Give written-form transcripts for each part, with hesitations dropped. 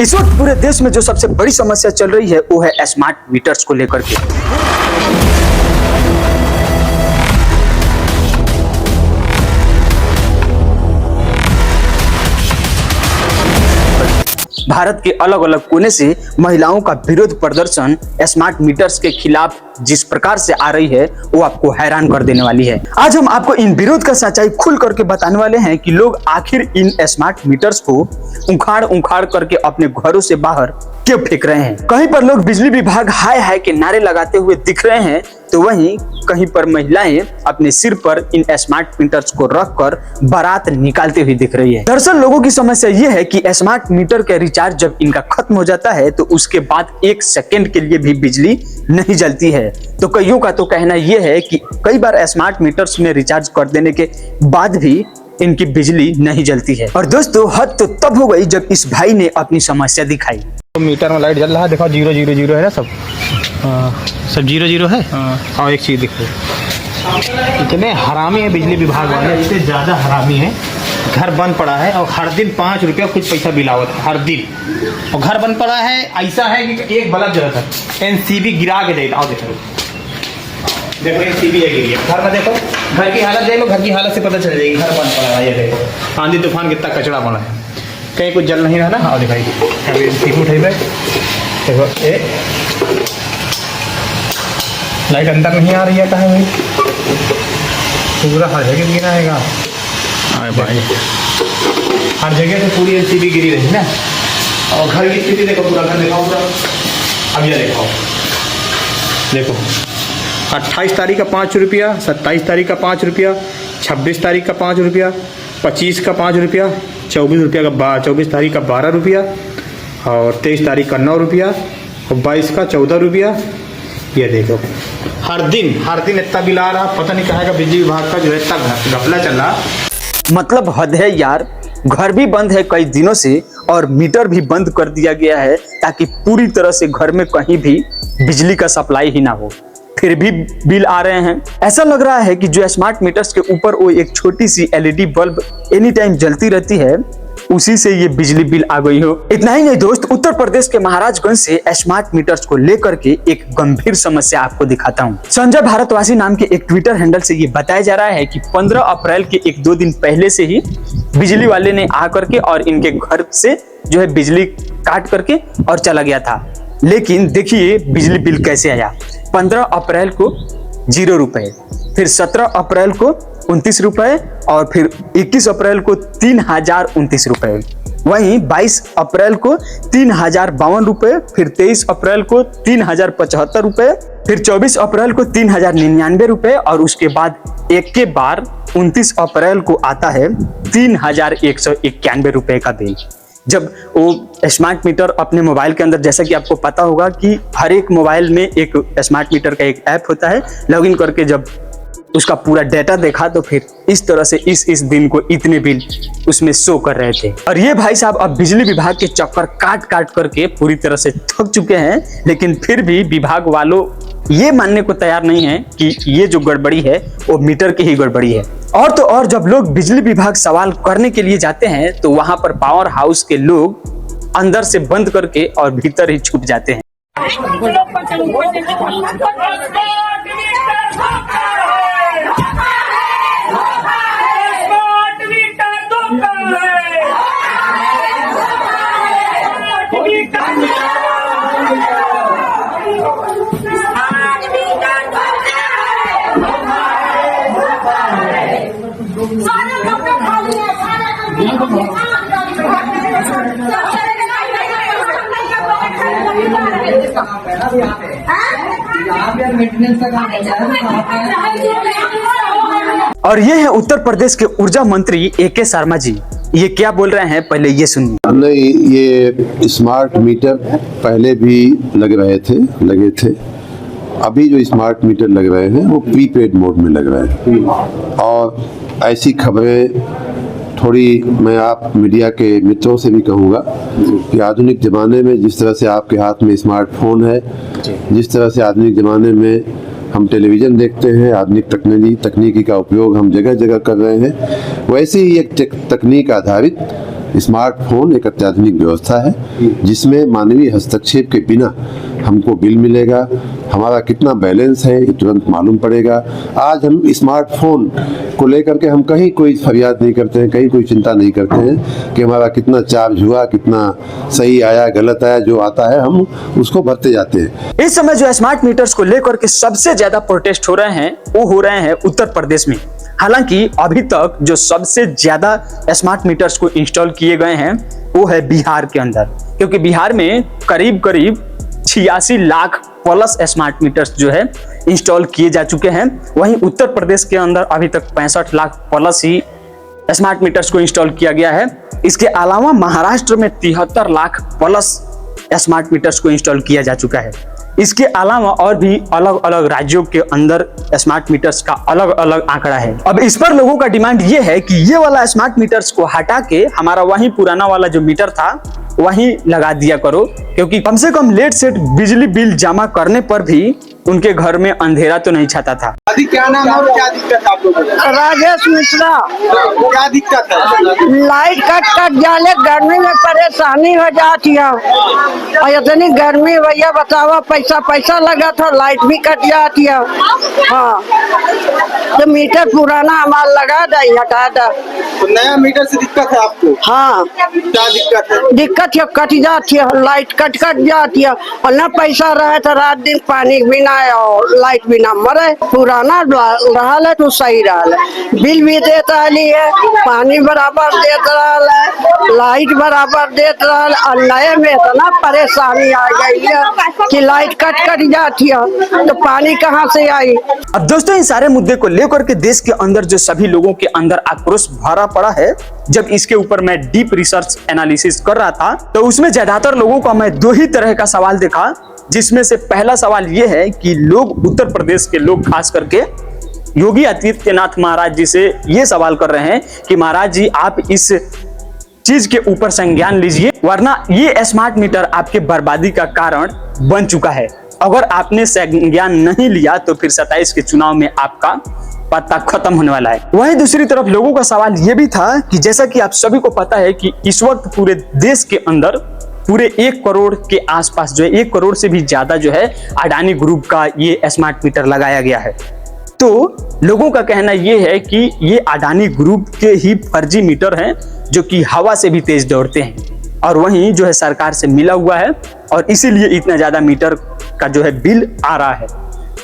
इस वक्त पूरे देश में जो सबसे बड़ी समस्या चल रही है वो है स्मार्ट मीटर्स को लेकर के। भारत के अलग अलग कोने से महिलाओं का विरोध प्रदर्शन स्मार्ट मीटर्स के खिलाफ जिस प्रकार से आ रही है वो आपको हैरान कर देने वाली है। आज हम आपको इन विरोध का सच्चाई खुल करके बताने वाले हैं कि लोग आखिर इन स्मार्ट मीटर्स को उखाड़ करके अपने घरों से बाहर क्यों फेंक रहे हैं। कहीं पर लोग बिजली विभाग हाय हाय के नारे लगाते हुए दिख रहे हैं तो वहीं कहीं पर महिलाएं अपने सिर पर इन स्मार्ट मीटर्स को रखकर बारात निकालते हुए दिख रही है। दरअसल लोगों की समस्या यह है कि स्मार्ट मीटर का रिचार्ज जब इनका खत्म हो जाता है तो उसके बाद 1 सेकंड के लिए भी बिजली नहीं जलती है। तो कईयों का तो कहना यह है कि कई बार स्मार्ट मीटर्स में रिचार्ज कर देने के बाद भी इनकी बिजली नहीं जलती है। और दोस्तों हद तो तब हो गई जब इस भाई ने अपनी समस्या दिखाई। तो मीटर में लाइट जल रहा है, देखो 000 है ना सब। सब 0 है। और एक चीज़ देखो, इतने हरामी है बिजली विभाग वाले, इतने ज़्यादा हरामी है। घर बंद पड़ा है और हर दिन 5 रुपया कुछ पैसा बिलावत है हर दिन। और घर बंद पड़ा है, ऐसा है कि एक बल्ब जला था एनसीबी गिरा के देता। आओ देखो एनसीबी है गिरी घर में। देखो घर की हालत देख लो, घर की हालत से पता चल जाएगी घर बंद पड़ा है। ये देखो आंधी तूफान कितना कचरा पड़ा है, कहीं कुछ जल नहीं रहा ना। हाँ दिखाई अभी उठे देखो ए लाइट अंदर नहीं आ रही है, कहाँ भाई पूरा हर जगह गिरा है। अरे भाई हर जगह से पूरी एलसीडी गिरी रही ना। और घर की स्थिति देखो, पूरा घर दिखाओ पूरा। अब ये देखो 28 तारीख का 5 रुपया, 27 तारीख का 5 रुपया, 26 तारीख का 5 रुपया, 25 का 5 रुपया, 24 रुपया का 24 तारीख का 12 रुपया, और 23 तारीख का 9 रुपया, और 22 का 14 रुपया। ये देखो हर दिन इतना बिल आ रहा। पता नहीं कहाँ का बिजली विभाग का जो है इतना घपला चल रहा। मतलब हद है यार, घर भी बंद है कई दिनों से और मीटर भी बंद कर दिया गया है ताकि पूरी तरह से घर में कहीं भी बिजली का सप्लाई ही ना हो, फिर भी बिल आ रहे हैं। ऐसा लग रहा है कि जो स्मार्ट मीटर्स के ऊपर वो एक छोटी सी एलईडी बल्ब एनी टाइम जलती रहती है, उसी से ये बिजली बिल आ गई हो। इतना ही नहीं दोस्त, उत्तर प्रदेश के महाराजगंज से स्मार्ट मीटर्स को लेकर के एक गंभीर समस्या आपको दिखाता हूँ। संजय भारतवासी नाम के एक ट्विटर हैंडल से ये बताया जा रहा है कि 15 अप्रैल के 1-2 दिन पहले से ही बिजली वाले ने आकर के और इनके घर से जो है बिजली काट करके और चला गया था। लेकिन देखिए बिजली बिल कैसे आया। 15 अप्रैल को 0 रुपए, फिर 17 अप्रैल को 29 रुपए, और फिर 21 अप्रैल को 3029 रुपए, वहीं 22 अप्रैल को 3052 रुपए, फिर 23 अप्रैल को 3075 रुपए, फिर 24 अप्रैल को 3099 रुपए, और उसके बाद एक के बार 29 अप्रैल को आता है 3191 रुपए का बिल। जब वो स्मार्ट मीटर अपने मोबाइल के अंदर, जैसा कि आपको पता होगा कि हर एक मोबाइल में एक स्मार्ट मीटर का एक ऐप होता है, लॉगिन करके जब उसका पूरा डेटा देखा तो फिर इस तरह से इस दिन को इतने बिल उसमें शो कर रहे थे। और ये भाई साहब अब बिजली विभाग के चक्कर काट करके पूरी तरह से थक चुके हैं, लेकिन फिर भी विभाग वालों ये मानने को तैयार नहीं है कि ये जो गड़बड़ी है वो मीटर की ही गड़बड़ी है। और तो और जब लोग बिजली विभाग सवाल करने के लिए जाते हैं तो वहां पर पावर हाउस के लोग अंदर से बंद करके और भीतर ही छुप जाते हैं। और ये है उत्तर प्रदेश के ऊर्जा मंत्री AK शर्मा जी, ये क्या बोल रहे हैं पहले ये सुनिए। नहीं, ये स्मार्ट मीटर पहले भी लगे थे। अभी जो स्मार्ट मीटर लग रहे हैं वो प्रीपेड मोड में लग रहे हैं। और ऐसी खबरें थोड़ी मैं आप मीडिया के मित्रों से भी कहूँगा कि आधुनिक ज़माने में जिस तरह से आपके हाथ में स्मार्टफोन है, जिस तरह से आधुनिक ज़माने में हम टेलीविज़न देखते हैं, आधुनिक तकनीकी का उपयोग हम जगह जगह कर रहे हैं, वैसे ही एक तकनीक आधारित स्मार्टफोन एक अत्याधुनिक व्यवस्था है जिसमें मानवीय हस्तक्षेप के बिना हमको बिल मिलेगा, हमारा कितना बैलेंस है ये तुरंत मालूम पड़ेगा। आज हम स्मार्टफोन को लेकर के हम कहीं कोई फरियाद नहीं करते हैं, कहीं कोई चिंता नहीं करते हैं कि हमारा कितना चार्ज हुआ, कितना सही आया, गलत आया। जो आता है हम उसको भरते जाते हैं। इस समय जो स्मार्ट मीटर्स को लेकर के सबसे ज्यादा प्रोटेस्ट हो रहे हैं वो हो रहे हैं उत्तर प्रदेश में। हालांकि अभी तक जो सबसे ज्यादा स्मार्ट मीटर्स को इंस्टॉल किए गए हैं वो है बिहार के अंदर, क्योंकि बिहार में करीब 86 लाख प्लस स्मार्ट मीटर्स जो है इंस्टॉल किए जा चुके हैं। वहीं उत्तर प्रदेश के अंदर अभी तक 65 लाख प्लस ही स्मार्ट मीटर्स को इंस्टॉल किया गया है। इसके अलावा महाराष्ट्र में 73 लाख प्लस स्मार्ट मीटर्स को इंस्टॉल किया जा चुका है। इसके अलावा और भी अलग अलग राज्यों के अंदर स्मार्ट मीटर्स का अलग अलग आंकड़ा है। अब इस पर लोगों का डिमांड ये है कि ये वाला स्मार्ट मीटर्स को हटा के हमारा वही पुराना वाला जो मीटर था वहीं लगा दिया करो, क्योंकि कम से कम लेट सेट बिजली बिल जमा करने पर भी उनके घर में अंधेरा तो नहीं छाता था। अभी क्या नाम है और क्या दिक्कत है आप लोगों को? राजेश मिश्रा। क्या दिक्कत है? लाइट कट जाले, गर्मी में परेशानी हो जाती है और इतनी गर्मी भैया बतावा, पैसा लगा था, लाइट भी कट जाती है। हाँ, तो मीटर पुराना हमारा लगा दे, हटा दे। तो नया मीटर से दिक्कत है आपको? हाँ, क्या दिक्कत है? दिक्कत है, कट जाती है, लाइट कट जाती है और न पैसा रहे तो रात दिन पानी बिना और लाइट बिना मरे। पुराना रहा है तो सही रहा है, बिल भी देता है, पानी बराबर देता है, लाइट बराबर देता है। और नए में इतना परेशानी आ गई है कि लाइट कट जाती है तो पानी कहाँ से आई। अब दोस्तों, इन सारे मुद्दे को लेकर के देश के अंदर जो सभी लोगों के अंदर आक्रोश भरा पड़ा है, जब इसके ऊपर मैं डीप रिसर्च एनालिसिस कर रहा था तो उसमें ज्यादातर लोगों का मैं दो ही तरह का सवाल देखा, जिसमें से पहला सवाल यह है कि लोग, उत्तर प्रदेश के लोग खास करके योगी आदित्यनाथ महाराज जी से ये सवाल कर रहे हैं कि महाराज जी आप इस चीज के ऊपर संज्ञान लीजिए, वरना ये स्मार्ट मीटर आपके बर्बादी का कारण बन चुका है। अगर आपने संज्ञान नहीं लिया तो फिर 27 के चुनाव में आपका पत्ता खत्म होने वाला है। वहीं दूसरी तरफ लोगों का सवाल यह भी था कि जैसा कि आप सभी को पता है कि इस वक्त पूरे देश के अंदर पूरे 1 करोड़ के आसपास जो है, 1 करोड़ से भी ज्यादा जो है अडानी ग्रुप का ये स्मार्ट मीटर लगाया गया है। तो लोगों का कहना ये है कि ये अडानी ग्रुप के ही फर्जी मीटर हैं जो कि हवा से भी तेज दौड़ते हैं और वहीं जो है सरकार से मिला हुआ है और इसीलिए इतना ज्यादा मीटर का जो है बिल आ रहा है।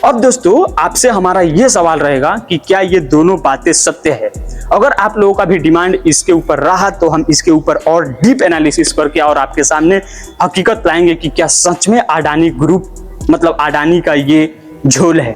अब दोस्तों, आपसे हमारा यह सवाल रहेगा कि क्या ये दोनों बातें सत्य है? अगर आप लोगों का भी डिमांड इसके ऊपर रहा तो हम इसके ऊपर और डीप एनालिसिस करके और आपके सामने हकीकत लाएंगे कि क्या सच में अडानी ग्रुप मतलब अडानी का ये झोल है।